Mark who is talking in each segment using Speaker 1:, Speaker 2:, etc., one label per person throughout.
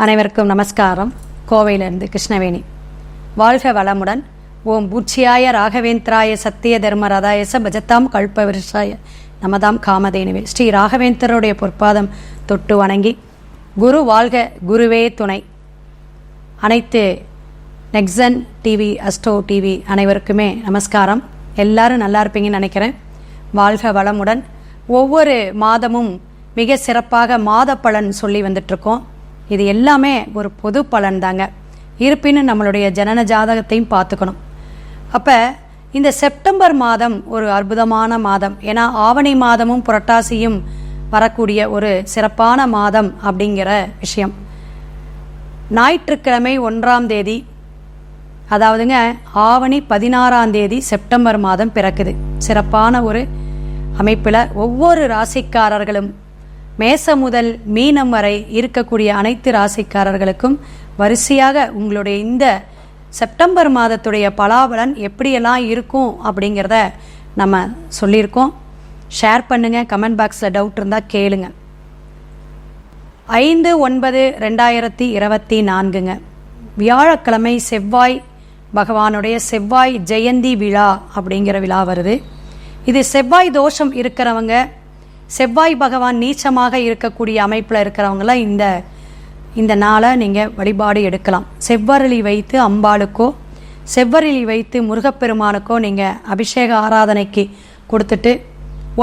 Speaker 1: அனைவருக்கும் நமஸ்காரம். கோவையிலிருந்து கிருஷ்ணவேணி. வாழ்க வளமுடன். ஓம் பூச்சியாய ராகவேந்திராய சத்திய தர்ம ரதாயச பஜத்தாம் கல்பவருஷாய நமதாம் காமதேனுவே. ஸ்ரீ ராகவேந்திரருடைய பொற்பாதம் தொட்டு வணங்கி, குரு வாழ்க, குருவே துணை. அனைத்து நெக்ஸன் டிவி, அஸ்ட்ரோ டிவி அனைவருக்குமே நமஸ்காரம். எல்லாரும் நல்லா இருப்பீங்கன்னு நினைக்கிறேன். வாழ்க வளமுடன். ஒவ்வொரு மாதமும் மிக சிறப்பாக மாத பலன் சொல்லி வந்துட்டுருக்கோம். இது எல்லாமே ஒரு பொது பலன் தாங்க. இருப்பினும் நம்மளுடைய ஜனன ஜாதகத்தையும் பார்த்துக்கணும். அப்போ இந்த செப்டம்பர் மாதம் ஒரு அற்புதமான மாதம். ஏன்னா ஆவணி மாதமும் புரட்டாசியும் வரக்கூடிய ஒரு சிறப்பான மாதம் அப்படிங்கிற விஷயம். ஞாயிற்றுக்கிழமை 1ஆம் தேதி, அதாவதுங்க ஆவணி 16ஆம் தேதி செப்டம்பர் மாதம் பிறக்குது. சிறப்பான ஒரு அமைப்பில் ஒவ்வொரு ராசிக்காரர்களும் மேச முதல் மீனம் வரை இருக்கக்கூடிய அனைத்து ராசிக்காரர்களுக்கும் வரிசையாக உங்களுடைய இந்த செப்டம்பர் மாதத்துடைய பலாபலன் எப்படியெல்லாம் இருக்கும் அப்படிங்கிறத நம்ம சொல்லியிருக்கோம். ஷேர் பண்ணுங்கள். கமெண்ட் பாக்ஸில் டவுட் இருந்தால் கேளுங்க. 5/9/2024 வியாழக்கிழமை செவ்வாய் பகவானுடைய செவ்வாய் ஜெயந்தி விழா அப்படிங்கிற விழா வருது. இது செவ்வாய் தோஷம் இருக்கிறவங்க, செவ்வாய் பகவான் நீச்சமாக இருக்கக்கூடிய அமைப்பில் இருக்கிறவங்களாம் இந்த நாளை நீங்கள் வழிபாடு எடுக்கலாம். செவ்வரளி வைத்து அம்பாளுக்கோ செவ்வரளி வைத்து முருகப்பெருமானுக்கோ நீங்கள் அபிஷேக ஆராதனைக்கு கொடுத்துட்டு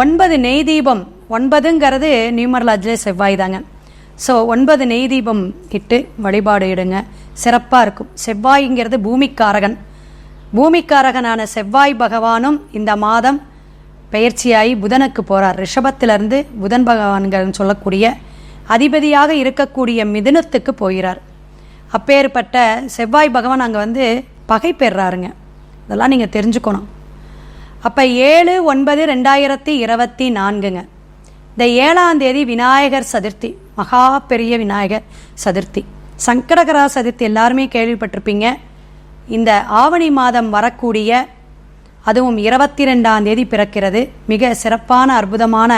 Speaker 1: 9 நெய் தீபம், 9ங்கிறது நியூமரலாஜிலே செவ்வாய் தாங்க. ஸோ 9 நெய் தீபம் இட்டு வழிபாடு எடுங்க. சிறப்பாக இருக்கும். செவ்வாய்ங்கிறது பூமிக்காரகன். பூமிக்காரகனான செவ்வாய் பகவானும் இந்த மாதம் பெயர்ச்சியாகி புதனுக்கு போகிறார். ரிஷபத்திலிருந்து புதன் பகவான்கள் சொல்லக்கூடிய அதிபதியாக இருக்கக்கூடிய மிதுனத்துக்கு போகிறார். அப்பேற்பட்ட செவ்வாய் பகவான் அங்கே பகை பெறாருங்க. இதெல்லாம் நீங்கள் தெரிஞ்சுக்கணும். அப்போ 7/9/2024 இந்த 7ஆம் தேதி விநாயகர் சதுர்த்தி, மகா பெரிய விநாயகர் சதுர்த்தி. சங்கடகரா சதுர்த்தி எல்லாருமே கேள்விப்பட்டிருப்பீங்க. இந்த ஆவணி மாதம் வரக்கூடிய, அதுவும் 22ஆம் தேதி பிறக்கிறது. மிக சிறப்பான அற்புதமான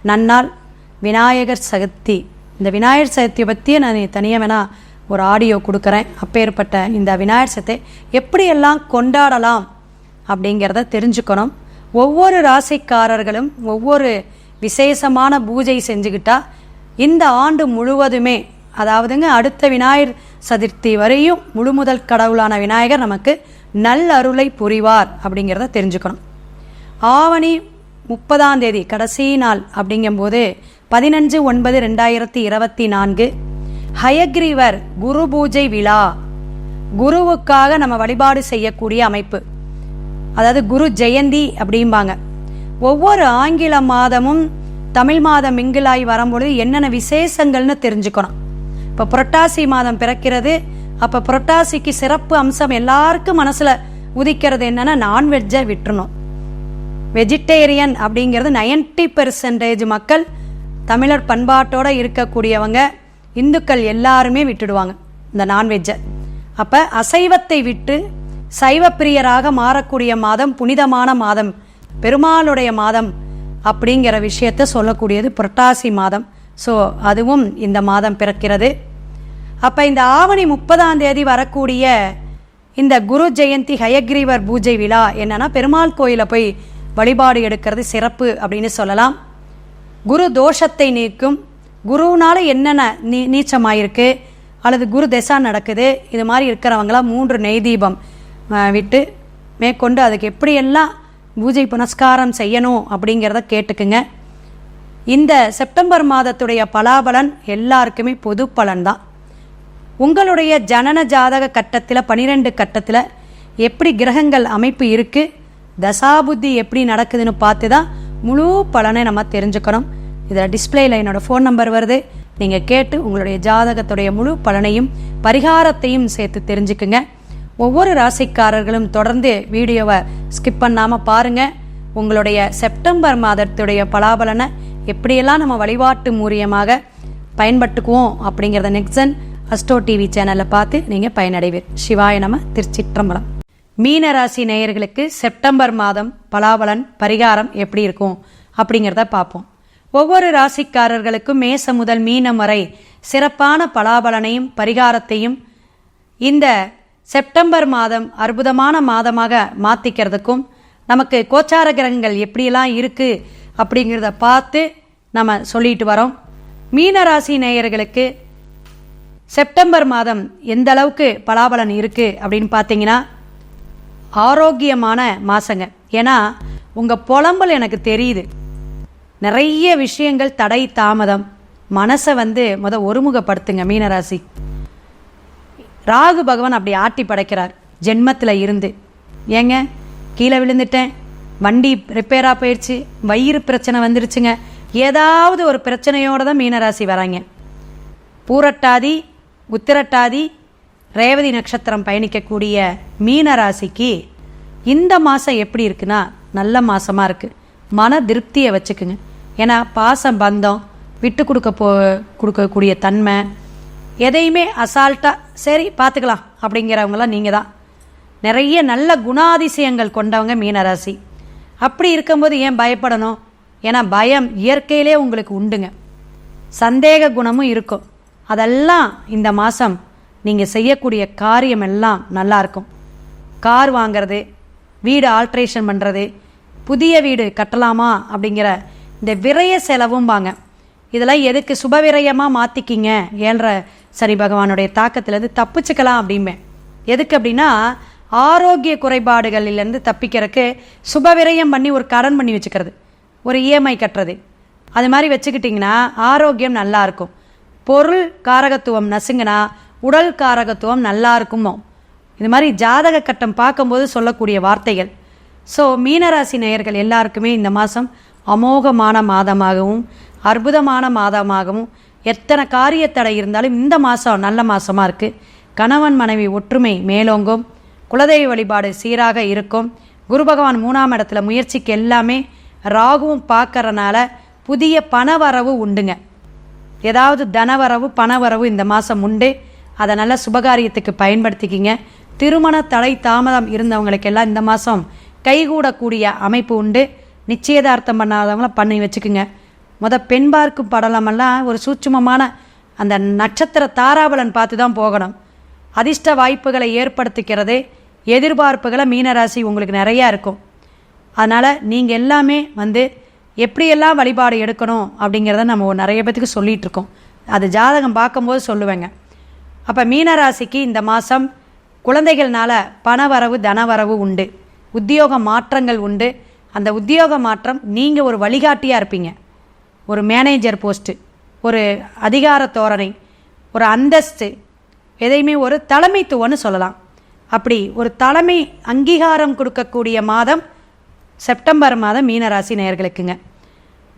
Speaker 1: நன்னாள் விநாயகர் சதுர்த்தி. இந்த விநாயகர் சதுர்த்தியை பற்றியே நான் தனியாக வேணால் ஒரு ஆடியோ கொடுக்குறேன். அப்பேற்பட்ட இந்த விநாயகர் சதுர்த்தி எப்படியெல்லாம் கொண்டாடலாம் அப்படிங்கிறத தெரிஞ்சுக்கணும். ஒவ்வொரு ராசிக்காரர்களும் ஒவ்வொரு விசேஷமான பூஜை செஞ்சுக்கிட்டா இந்த ஆண்டு முழுவதுமே, அதாவதுங்க அடுத்த விநாயகர் சதுர்த்தி வரையும் முழுமுதல் கடவுளான விநாயகர் நமக்கு நல் அருளை புரிவார் அப்படிங்கிறத தெரிஞ்சுக்கணும். ஆவணி 30ஆம் தேதி கடைசி நாள் அப்படிங்கும்போது 15/9/2024 ஹயக்ரீவர் குரு பூஜை விழா. குருவுக்காக நம்ம வழிபாடு செய்யக்கூடிய அமைப்பு, அதாவது குரு ஜெயந்தி அப்படிம்பாங்க. ஒவ்வொரு ஆங்கில மாதமும் தமிழ் மாதம் மிங்கிலாய் வரும்பொழுது என்னென்ன விசேஷங்கள்னு தெரிஞ்சுக்கணும். இப்போ புரட்டாசி மாதம் பிறக்கிறது. அப்போ புரட்டாசிக்கு சிறப்பு அம்சம் எல்லாருக்கும் மனசில் உதிக்கிறது என்னன்னா, நான்வெஜ்ஜை விட்டுறணும். வெஜிடேரியன் அப்படிங்கிறது 90% மக்கள், தமிழர் பண்பாட்டோடு இருக்கக்கூடியவங்க, இந்துக்கள் எல்லாருமே விட்டுடுவாங்க இந்த நான்வெஜ்ஜை. அப்போ அசைவத்தை விட்டு சைவ பிரியராக மாறக்கூடிய மாதம், புனிதமான மாதம், பெருமாளுடைய மாதம் அப்படிங்கிற விஷயத்தை சொல்லக்கூடியது புரட்டாசி மாதம். ஸோ அதுவும் இந்த மாதம் பிறக்கிறது. அப்போ இந்த ஆவணி 30ஆம் தேதி வரக்கூடிய இந்த குரு ஜெயந்தி ஹயக்ரீவர் பூஜை விழா என்னன்னா, பெருமாள் கோயிலை போய் வழிபாடு எடுக்கிறது சிறப்பு அப்படின்னு சொல்லலாம். குரு தோஷத்தை நீக்கும். குருனால என்னென்ன நீச்சமாயிருக்கு அல்லது குரு தசா நடக்குது, இது மாதிரி இருக்கிறவங்களாம் 3 நெய் தீபம் விட்டு மேற்கொண்டு அதுக்கு எப்படியெல்லாம் பூஜை புனஸ்காரம் செய்யணும் அப்படிங்கிறத கேட்டுக்குங்க. இந்த செப்டம்பர் மாதத்துடைய பலாபலன் எல்லாருக்குமே பொது பலன் தான். உங்களுடைய ஜனன ஜாதக கட்டத்தில் 12 கட்டத்தில் எப்படி கிரகங்கள் அமைப்பு இருக்குது, தசாபுத்தி எப்படி நடக்குதுன்னு பார்த்து தான் முழு பலனை நம்ம தெரிஞ்சுக்கணும். இதில் டிஸ்பிளேயில் என்னோடய ஃபோன் நம்பர் வருது. நீங்கள் கேட்டு உங்களுடைய ஜாதகத்துடைய முழு பலனையும் பரிகாரத்தையும் சேர்த்து தெரிஞ்சுக்குங்க. ஒவ்வொரு ராசிக்காரர்களும் தொடர்ந்து வீடியோவை ஸ்கிப் பண்ணாமல் பாருங்கள். உங்களுடைய செப்டம்பர் மாதத்துடைய பலாபலனை எப்படியெல்லாம் நம்ம வழிபாட்டு மூலியமாக பயன்பட்டுக்குவோம் அப்படிங்கிறத நெக்ஸன் அஸ்ட்ரோ டிவி சேனலில் பார்த்து நீங்கள் பயனடைவீர். சிவாய நம. திருச்சிற்றம்பலம். மீனராசி நேயர்களுக்கு செப்டம்பர் மாதம் பலாபலன் பரிகாரம் எப்படி இருக்கும் அப்படிங்கிறத பார்ப்போம். ஒவ்வொரு ராசிக்காரர்களுக்கும் மேச முதல் மீனம் வரை சிறப்பான பலாபலனையும் பரிகாரத்தையும் இந்த செப்டம்பர் மாதம் அற்புதமான மாதமாக மாற்றிக்கிறதுக்கும் நமக்கு கோச்சார கிரகங்கள் எப்படியெல்லாம் இருக்குது அப்படிங்கிறத பார்த்து நம்ம சொல்லிட்டு வரோம். மீனராசி நேயர்களுக்கு செப்டம்பர் மாதம் எந்த அளவுக்கு பலாபலன் இருக்குது அப்படின்னு பார்த்தீங்கன்னா ஆரோக்கியமான மாதங்க. ஏன்னா உங்கள் புலம்பல் எனக்கு தெரியுது. நிறைய விஷயங்கள் தடை தாமதம். மனசை ஒருமுகப்படுத்துங்க மீனராசி. ராகு பகவான் அப்படி ஆட்டி படைக்கிறார் ஜென்மத்தில் இருந்து. ஏங்க கீழே விழுந்துட்டேன், வண்டி ரிப்பேராக போயிடுச்சு, வயிறு பிரச்சனை வந்துருச்சுங்க, ஏதாவது ஒரு பிரச்சனையோடு தான் மீனராசி வராங்க. பூரட்டாதி உத்திரட்டாதி ரேவதி நட்சத்திரம் பயணிக்கக்கூடிய மீனராசிக்கு இந்த மாதம் எப்படி இருக்குன்னா நல்ல மாதமாக இருக்குது. மன திருப்தியை வச்சுக்குங்க. ஏன்னா பாசம் பந்தம் விட்டு கொடுக்கக்கூடிய தன்மை, எதையுமே அசால்ட்டாக சரி பார்த்துக்கலாம் அப்படிங்கிறவங்களாம் நீங்கள் தான். நிறைய நல்ல குணாதிசயங்கள் கொண்டவங்க மீனராசி. அப்படி இருக்கும்போது ஏன் பயப்படணும்? ஏன்னா பயம் இயற்கையிலே உங்களுக்கு உண்டுங்க. சந்தேக குணமும் இருக்கும். அதெல்லாம் இந்த மாதம் நீங்கள் செய்யக்கூடிய காரியம் எல்லாம் நல்லாயிருக்கும். கார் வாங்கிறது, வீடு ஆல்ட்ரேஷன் பண்ணுறது, புதிய வீடு கட்டலாமா அப்படிங்கிற இந்த விரய செலவும் வாங்க. இதெல்லாம் எதுக்கு சுபவிரயமாக மாற்றிக்கிங்க. ஏழ்ற சனி பகவானுடைய தாக்கத்திலேருந்து தப்பிச்சுக்கலாம் அப்படிம்பேன். எதுக்கு அப்படின்னா ஆரோக்கிய குறைபாடுகளிலேருந்து தப்பிக்கிறதுக்கு சுபவிரயம் பண்ணி ஒரு கடன் பண்ணி வச்சுக்கிறது, ஒரு இஎம்ஐ கட்டுறது, அது மாதிரி வச்சுக்கிட்டிங்கன்னா ஆரோக்கியம் நல்லாயிருக்கும். பொருள் காரகத்துவம் நசுங்கினா உடல் காரகத்துவம் நல்லா இருக்குமோ. இது மாதிரி ஜாதக கட்டம் பார்க்கும்போது சொல்லக்கூடிய வார்த்தைகள். ஸோ மீனராசி நேயர்கள் எல்லாருக்குமே இந்த மாதம் அமோகமான மாதமாகவும் அற்புதமான மாதமாகவும், எத்தனை காரியத்தடை இருந்தாலும் இந்த மாதம் நல்ல மாதமாக இருக்குது. கணவன் மனைவி ஒற்றுமை மேலோங்கும். குலதெய்வ வழிபாடு சீராக இருக்கும். குரு பகவான் 3ஆம் இடத்துல முயற்சிக்கு எல்லாமே ராகுவும் பார்க்கறனால புதிய பணவரவு உண்டுங்க. ஏதாவது தனவரவு பணவரவு இந்த மாதம் உண்டு. அதை நல்ல சுபகாரியத்துக்கு பயன்படுத்திக்கிங்க. திருமண தடை தாமதம் இருந்தவங்களுக்கெல்லாம் இந்த மாதம் கைகூடக்கூடிய அமைப்பு உண்டு. நிச்சயதார்த்தம் பண்ணாதவங்கள பண்ணி வச்சுக்குங்க. பெண் பார்க்கும் படலமெல்லாம் ஒரு சூட்சுமமான அந்த நட்சத்திர தாராபலன் பார்த்து தான் போகணும். அதிர்ஷ்ட வாய்ப்புகளை ஏற்படுத்திக்கிறது எதிர்பார்ப்புகளை மீனராசி உங்களுக்கு நிறையா இருக்கும். அதனால் நீங்கள் எல்லாமே எப்படியெல்லாம் வழிபாடு எடுக்கணும் அப்படிங்கிறத நம்ம நிறைய பேத்துக்கு சொல்லிகிட்டு இருக்கோம். அது ஜாதகம் பார்க்கும்போது சொல்லுவேங்க. அப்போ மீனராசிக்கு இந்த மாதம் குழந்தைகள்னால பணவரவு தனவரவு உண்டு. உத்தியோக மாற்றங்கள் உண்டு. அந்த உத்தியோக மாற்றம் நீங்கள் ஒரு வழிகாட்டியாக இருப்பீங்க. ஒரு மேனேஜர் போஸ்ட்டு, ஒரு அதிகார தோரணை, ஒரு அந்தஸ்து, எதையுமே ஒரு தலைமைத்துவம்னு சொல்லலாம். அப்படி ஒரு தலைமை அங்கீகாரம் கொடுக்கக்கூடிய மாதம் செப்டம்பர் மாதம் மீனராசி நேயர்களுக்குங்க.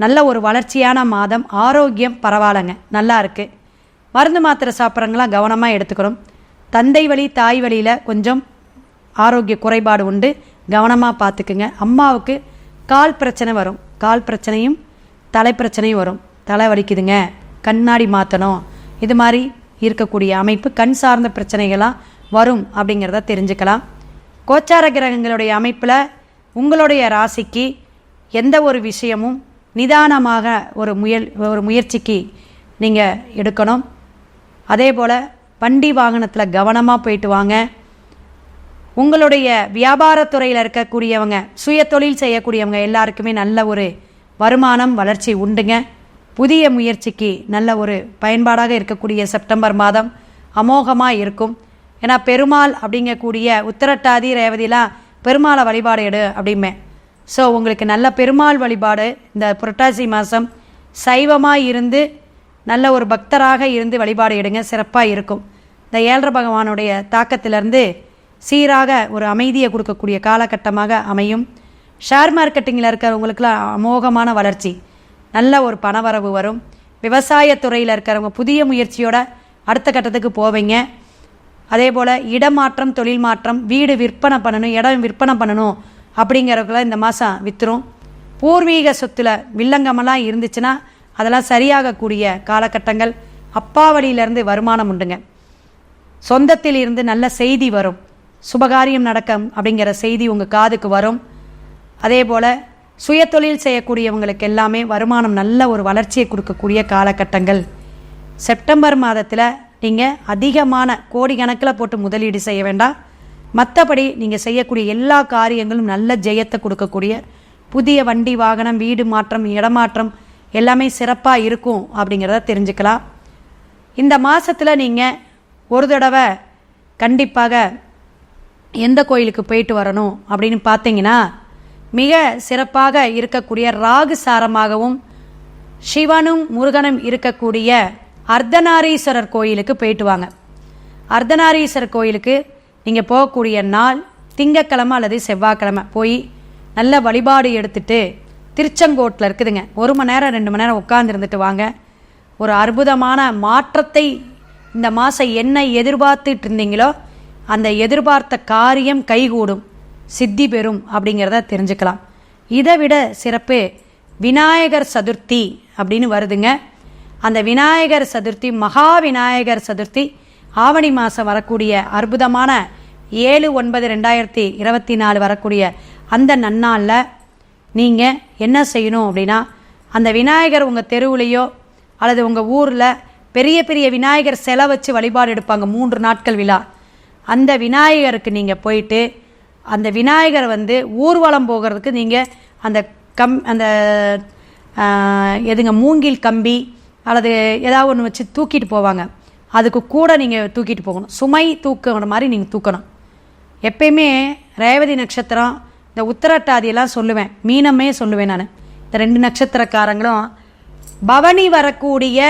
Speaker 1: நல்ல ஒரு வளர்ச்சியான மாதம். ஆரோக்கியம் பரவாயில்லைங்க, நல்லா இருக்குது. மருந்து மாத்திரை சாப்பிட்றவங்களாம் கவனமாக எடுத்துக்கணும். தந்தை வழி தாய் வழியில் கொஞ்சம் ஆரோக்கிய குறைபாடு உண்டு, கவனமாக பார்த்துக்குங்க. அம்மாவுக்கு கால் பிரச்சனை வரும். கால் பிரச்சனையும் தலை பிரச்சனையும் வரும். தலை வலிக்குதுங்க, கண்ணாடி மாற்றணும், இது மாதிரி இருக்கக்கூடிய அமைப்பு கண் சார்ந்த பிரச்சனைகளாக வரும் அப்படிங்கிறத தெரிஞ்சுக்கலாம். கோச்சார கிரகங்களுடைய அமைப்பில் உங்களுடைய ராசிக்கு எந்த ஒரு விஷயமும் நிதானமாக ஒரு முயற்சிக்கு நீங்கள் எடுக்கணும். அதே போல் வண்டி வாகனத்தில் கவனமாக போயிட்டு வாங்க. உங்களுடைய வியாபாரத்துறையில் இருக்கக்கூடியவங்க, சுய தொழில் செய்யக்கூடியவங்க எல்லாருக்குமே நல்ல ஒரு வருமானம் வளர்ச்சி உண்டுங்க. புதிய முயற்சிக்கு நல்ல ஒரு பயன்பாடாக இருக்கக்கூடிய செப்டம்பர் மாதம் அமோகமாக இருக்கும். ஏன்னா பெருமாள் அப்படிங்கக்கூடிய உத்திரட்டாதி ரேவதிலாம் பெருமாளை வழிபாடு எடு அப்படிம்பேன். ஸோ உங்களுக்கு நல்ல பெருமாள் வழிபாடு இந்த புரட்டாசி மாதம் சைவமாக இருந்து நல்ல ஒரு பக்தராக இருந்து வழிபாடு எடுங்க, சிறப்பாக இருக்கும். இந்த ஏழரை பகவானுடைய தாக்கத்திலிருந்து சீராக ஒரு அமைதியை கொடுக்கக்கூடிய காலகட்டமாக அமையும். ஷேர் மார்க்கெட்டிங்கில் இருக்கிறவங்களுக்குலாம் அமோகமான வளர்ச்சி, நல்ல ஒரு பணவரவு வரும். விவசாயத்துறையில் இருக்கிறவங்க புதிய முயற்சியோட அடுத்த கட்டத்துக்கு போவீங்க. அதே போல் இடமாற்றம், தொழில் மாற்றம், வீடு விற்பனை பண்ணணும், இடம் விற்பனை பண்ணணும் அப்படிங்கிறவங்களாம் இந்த மாதம் விற்றுரும். பூர்வீக சொத்தில் வில்லங்கமெல்லாம் இருந்துச்சுன்னா அதெல்லாம் சரியாகக்கூடிய காலகட்டங்கள். அப்பா வழியிலேருந்து வருமானம் உண்டுங்க. சொந்தத்தில் இருந்து நல்ல செய்தி வரும். சுபகாரியம் நடக்கும் அப்படிங்கிற செய்தி உங்கள் காதுக்கு வரும். அதே போல் சுயதொழில் செய்யக்கூடியவங்களுக்கு எல்லாமே வருமானம் நல்ல ஒரு வளர்ச்சியை கொடுக்கக்கூடிய காலகட்டங்கள். செப்டம்பர் மாதத்தில் நீங்கள் அதிகமான கோடிக்கணக்கில் போட்டு முதலீடு செய்ய வேண்டாம். மற்றபடி நீங்கள் செய்யக்கூடிய எல்லா காரியங்களும் நல்ல ஜெயத்தை கொடுக்கக்கூடிய புதிய வண்டி வாகனம், வீடு மாற்றம், இடமாற்றம் எல்லாமே சிறப்பாக இருக்கும் அப்படிங்கிறத தெரிஞ்சுக்கலாம். இந்த மாதத்தில் நீங்கள் ஒரு தடவை கண்டிப்பாக எந்த கோயிலுக்கு போயிட்டு வரணும் அப்படின்னு பார்த்தீங்கன்னா, மிக சிறப்பாக இருக்கக்கூடிய ராகு சாரமாகவும் சிவனும் முருகனும் இருக்கக்கூடிய அர்த்தநாரீஸ்வரர் கோயிலுக்கு போயிட்டு வாங்க. அர்த்தநாரீஸ்வரர் கோயிலுக்கு நீங்கள் போகக்கூடிய நாள் திங்கக்கிழமை அல்லது செவ்வாய்க்கிழமை போய் நல்ல வழிபாடு எடுத்துட்டு திருச்செங்கோட்டில் இருக்குதுங்க, 1 மணி நேரம் 2 மணி நேரம் உட்காந்துருந்துட்டு வாங்க. ஒரு அற்புதமான மாற்றத்தை இந்த மாதம் என்ன எதிர்பார்த்துட்டு இருந்தீங்களோ அந்த எதிர்பார்த்த காரியம் கைகூடும், சித்தி பெறும் அப்படிங்கிறத தெரிஞ்சுக்கலாம். இதை விட சிறப்பு விநாயகர் சதுர்த்தி அப்படின்னு வருதுங்க. அந்த விநாயகர் சதுர்த்தி, மகா விநாயகர் சதுர்த்தி ஆவணி மாதம் வரக்கூடிய அற்புதமான 7/9/2024 வரக்கூடிய அந்த நன்னாளில் நீங்கள் என்ன செய்யணும் அப்படின்னா, அந்த விநாயகர் உங்கள் தெருவுலையோ அல்லது உங்கள் ஊரில் பெரிய பெரிய விநாயகர் சிலை வச்சு வழிபாடு எடுப்பாங்க, 3 நாட்கள் விழா. அந்த விநாயகருக்கு நீங்கள் போயிட்டு அந்த விநாயகர் ஊர்வலம் போகிறதுக்கு நீங்கள் அந்த எதுங்க மூங்கில் கம்பி அல்லது ஏதாவது ஒன்று வச்சு தூக்கிட்டு போவாங்க, அதுக்கு கூட நீங்கள் தூக்கிட்டு போகணும். சுமை தூக்குற மாதிரி நீங்கள் தூக்கணும். எப்பயுமே ரேவதி நட்சத்திரம், இந்த உத்திரட்டாதியெல்லாம் சொல்லுவேன், மீனமே சொல்லுவேன் நான். இந்த 2 நட்சத்திரக்காரங்களும் பவனி வரக்கூடிய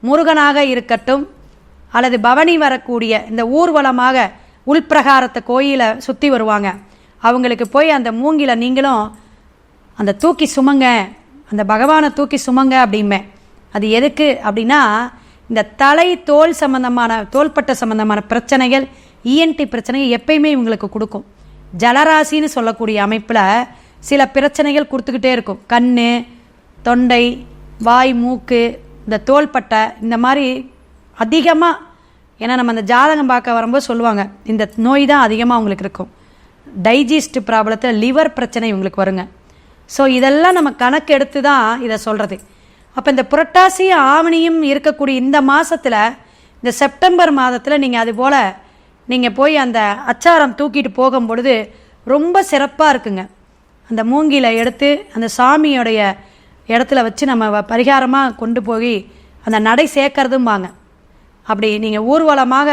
Speaker 1: முருகனாக இருக்கட்டும் அல்லது பவனி வரக்கூடிய இந்த ஊர்வலமாக உள்பிரகாரத்தை கோயிலை சுற்றி வருவாங்க, அவங்களுக்கு போய் அந்த மூங்கில நீங்களும் அந்த தூக்கி சுமங்க, அந்த பகவானை தூக்கி சுமங்க அப்படிமே. அது எதுக்கு அப்படின்னா, இந்த தலை தோல் சம்பந்தமான, தோள்பட்ட சம்பந்தமான பிரச்சனைகள், இஎன்டி பிரச்சனைகள் எப்பயுமே இவங்களுக்கு கொடுக்கும். ஜலராசின்னு சொல்லக்கூடிய அமைப்பில் சில பிரச்சனைகள் கொடுத்துக்கிட்டே இருக்கும். கண், தொண்டை, வாய், மூக்கு, இந்த தோள்பட்டை, இந்த மாதிரி அதிகமாக. ஏன்னா நம்ம அந்த ஜாதகம் பார்க்க வரும்போது சொல்லுவாங்க, இந்த நோய் தான் அதிகமாக அவங்களுக்கு இருக்கும். டைஜஸ்ட் ப்ராப்ளத்தில் லிவர் பிரச்சனை இவங்களுக்கு வருங்க. ஸோ இதெல்லாம் நம்ம கணக்கு எடுத்து தான் இதை சொல்கிறது. அப்போ இந்த புரட்டாசி ஆவணியும் இருக்கக்கூடிய இந்த மாதத்தில், இந்த செப்டம்பர் மாதத்தில் நீங்கள் அதுபோல் நீங்கள் போய் அந்த அச்சாரம் தூக்கிட்டு போகும் பொழுது ரொம்ப சிறப்பாக இருக்குங்க. அந்த மூங்கில எடுத்து அந்த சாமியோடைய இடத்துல வச்சு நம்ம பரிகாரமாக கொண்டு போய் அந்த நடை சேர்க்கறதும்பாங்க. அப்படி நீங்கள் ஊர்வலமாக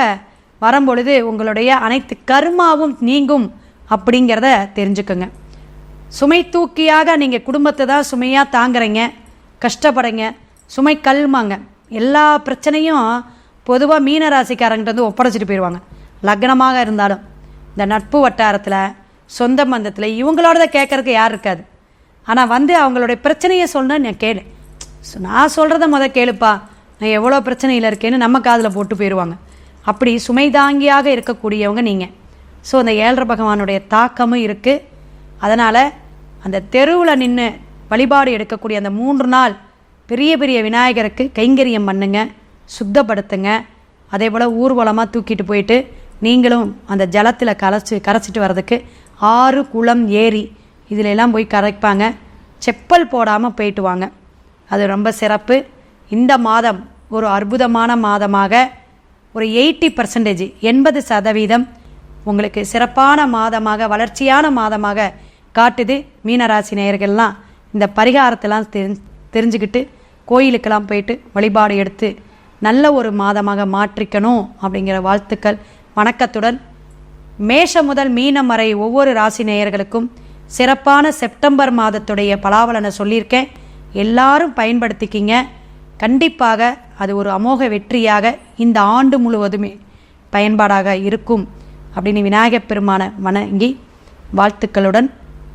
Speaker 1: வரும்பொழுது உங்களுடைய அனைத்து கர்மாவும் நீங்கும் அப்படிங்கிறத தெரிஞ்சுக்கோங்க. சுமை தூக்கியாக நீங்கள் குடும்பத்தை தான் சுமையாக தாங்குறீங்க, கஷ்டப்படுங்க, சுமை கல்மாங்க. எல்லா பிரச்சனையும் பொதுவாக மீனராசிக்காரங்கிட்ட ஒப்படைச்சிட்டு போயிடுவாங்க. லக்னமாக இருந்தாலும் இந்த நட்பு வட்டாரத்தில், சொந்த பந்தத்தில் இவங்களோட தான் கேட்கறதுக்கு யார் இருக்காது. ஆனால் அவங்களுடைய பிரச்சனையை சொல்லணும்னு நான் கேளு, நான் சொல்கிறத கேளுப்பா, நான் எவ்வளோ பிரச்சனையில் இருக்கேன்னு நம்ம காதில் போட்டு போயிடுவாங்க. அப்படி சுமை தாங்கியாக இருக்கக்கூடியவங்க நீங்கள். ஸோ அந்த 7 பகவானுடைய தாக்கமும் இருக்குது. அதனால் அந்த தெருவில் நின்று வழிபாடு எடுக்கக்கூடிய அந்த 3 நாள் பெரிய பெரிய விநாயகருக்கு கைங்கரியம் பண்ணுங்க, சுத்தப்படுத்துங்க. அதே போல் ஊர்வலமாக தூக்கிட்டு போயிட்டு நீங்களும் அந்த ஜலத்தில் கரைச்சிட்டு வர்றதுக்கு ஆறு, குளம், ஏரி இதிலெல்லாம் போய் கரைப்பாங்க. செப்பல் போடாமல் போயிட்டு வாங்க, அது ரொம்ப சிறப்பு. இந்த மாதம் ஒரு அற்புதமான மாதமாக, ஒரு 80%, 80% உங்களுக்கு சிறப்பான மாதமாக, வளர்ச்சியான மாதமாக காட்டுது. மீனராசி நேயர்கள்லாம் இந்த பரிகாரத்தெல்லாம் தெரிஞ்சுக்கிட்டு கோயிலுக்கெல்லாம் போயிட்டு வழிபாடு எடுத்து நல்ல ஒரு மாதமாக மாற்றிக்கணும் அப்படிங்கிற வாழ்த்துக்கள் வணக்கத்துடன். மேஷம் முதல் மீனம் வரை ஒவ்வொரு ராசி நேயர்களுக்கும் சிறப்பான செப்டம்பர் மாதத்துடைய பலாபலனை சொல்லியிருக்கேன். எல்லாரும் பயன்படுத்திக்கிங்க. கண்டிப்பாக அது ஒரு அமோக வெற்றியாக இந்த ஆண்டு முழுவதுமே பயன்பாடாக இருக்கும் அப்படின்னு விநாயகப் பெருமானை வணங்கி வாழ்த்துக்களுடன்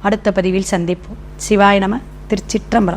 Speaker 1: அடுத்த பதிவில் சந்திப்போம். சிவாய நம. திருச்சிற்றம்பலம்.